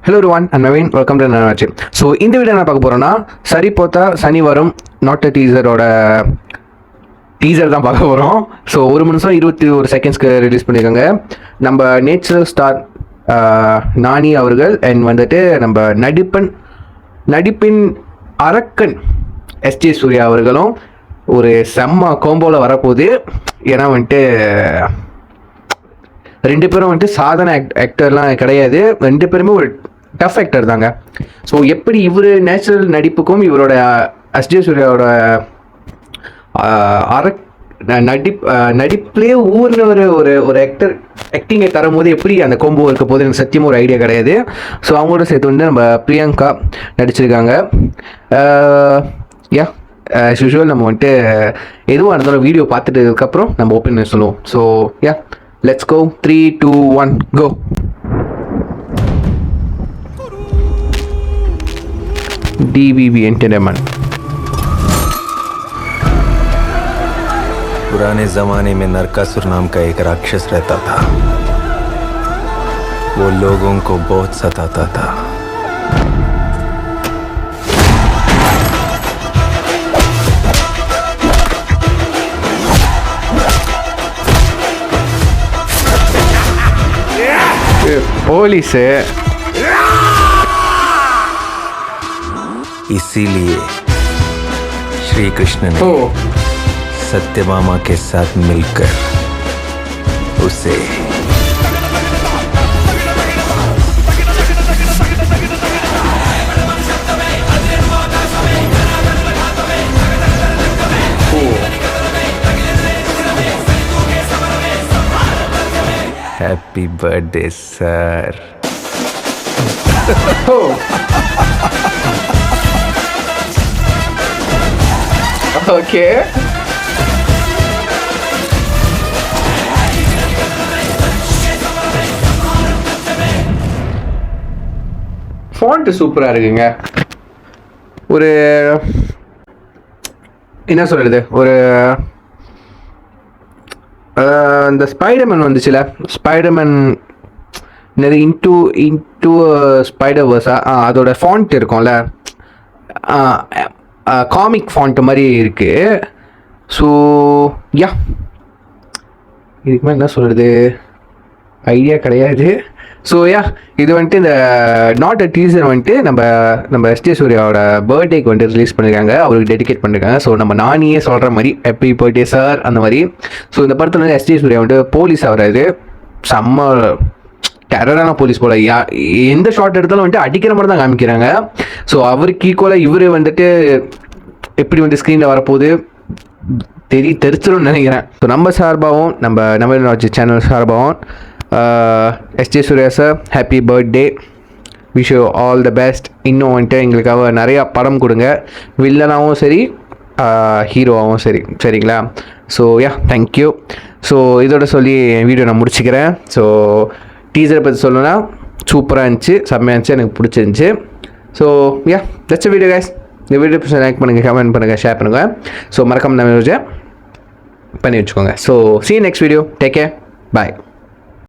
Hello everyone and Naveen, welcome to another watch. So இந்த video என்ன பார்க்க போகிறோன்னா சரி போத்தா சனி வரும் நாட் டீசரோட டீசர் தான் பார்க்க போகிறோம். ஸோ 1 நிமிஷம் 21 செகண்ட்ஸ்க்கு ரிலீஸ் பண்ணியிருக்காங்க. நம்ம நேச்சுரல் ஸ்டார் நானி அவர்கள் அண்ட் வந்துட்டு நம்ம நடிப்பின் அரக்கன் எஸ்ஜே சூர்யா அவர்களும் ஒரு செம்ம கோம்போவில் வரப்போகுது. ஏன்னா வந்துட்டு ரெண்டு பேரும் வந்துட்டு சாதாரண ஆக்டர்லாம் கிடையாது, ரெண்டு பேருமே ஒரு டஃப் ஆக்டர் தாங்க. ஸோ எப்படி இவர் நேச்சுரல் நடிப்புக்கும் இவரோட எஸ்ஜே சூர்யாவோட நடிப்புலேயே ஊர்ல ஒரு ஆக்டிங்கை தரும்போது எப்படி அந்த கோம்போ இருக்க போது எனக்கு சத்தியமாக ஒரு ஐடியா கிடையாது. ஸோ அவங்களோட சேர்த்து வந்து நம்ம பிரியங்கா நடிச்சிருக்காங்க. யா யூஷுவல் நம்ம வந்துட்டு எதுவாக இருந்தாலும் வீடியோ பார்த்துட்டதுக்கப்புறம் நம்ம ஓப்பன் பண்ணி சொல்லுவோம். So yeah let's go 3 2 1 go. DVB Entertainment. पुराने जमाने में नरकासुर नाम का एक राक्षस रहता था. वो लोगों को बहुत सताता था. போலீஸ் इसीलिए श्री कृष्ण ने सत्यभामा के साथ मिलकर उसे happy birthday sir. Okay font சூப்பராக இருக்குங்க. ஒரு என்ன சொல்கிறது, ஒரு இந்த ஸ்பைடர்மேன் வந்துச்சுல, ஸ்பைடர்மேன் நிறைய இன்டூ ஸ்பைடர் வேர்ஸா அதோட ஃபாண்ட் இருக்கும்ல, காமிக் ஃபாண்ட் மாதிரி இருக்குது. ஸோ யா இதுக்கு மேலே என்ன சொல்கிறது ஐடியா கிடையாது. ஸோ யா இது வந்துட்டு இந்த நாட் அ டீசர் வந்துட்டு நம்ம எஸ்ஜே சூர்யாவோட பர்த்டேக்கு வந்துட்டு ரிலீஸ் பண்ணியிருக்காங்க, அவருக்கு டெடிகேட் பண்ணியிருக்காங்க. ஸோ நம்ம நானியே சொல்கிற மாதிரி ஹாப்பி பர்த்டே சார் அந்த மாதிரி. ஸோ இந்த படத்தில் வந்து எஸ்ஜே சூர்யா வந்துட்டு போலீஸ் ஆகிறாரு, செம்ம டெரரான போலீஸ் போல. எந்த ஷார்ட் எடுத்தாலும் வந்துட்டு அடிக்கிற மாதிரி தான் காமிக்கிறாங்க. ஸோ அவருக்கு ஈக்குவலாக இவர் வந்துட்டு எப்படி வந்து ஸ்க்ரீனில் வரப்போகுது தெரிச்சிடும்னு நினைக்கிறேன். ஸோ நம்ம சார்பாகவும் நம்ம நவீன் ராஜ் சேனல் சார்பாகவும் SJ Suriya sir happy birthday, wish you all the best. இன்னும் வந்துட்டு எங்களுக்காக நிறையா படம் கொடுங்க, வில்லனாகவும் சரி ஹீரோவாகவும் சரி, சரிங்களா? So yeah thank you. ஸோ இதோட சொல்லி வீடியோ நான் முடிச்சுக்கிறேன். ஸோ டீசரை பற்றி சொல்லணும்னா சூப்பராக இருந்துச்சு, செம்மையாக இருந்துச்சு, எனக்கு பிடிச்சிருந்துச்சி. So yeah that's video guys. இந்த வீடியோ லைக் பண்ணுங்கள், கமெண்ட் பண்ணுங்கள், ஷேர் பண்ணுங்கள். ஸோ மறக்காம நம்ம பண்ணி வச்சுக்கோங்க. So see you next video. Take care. Bye.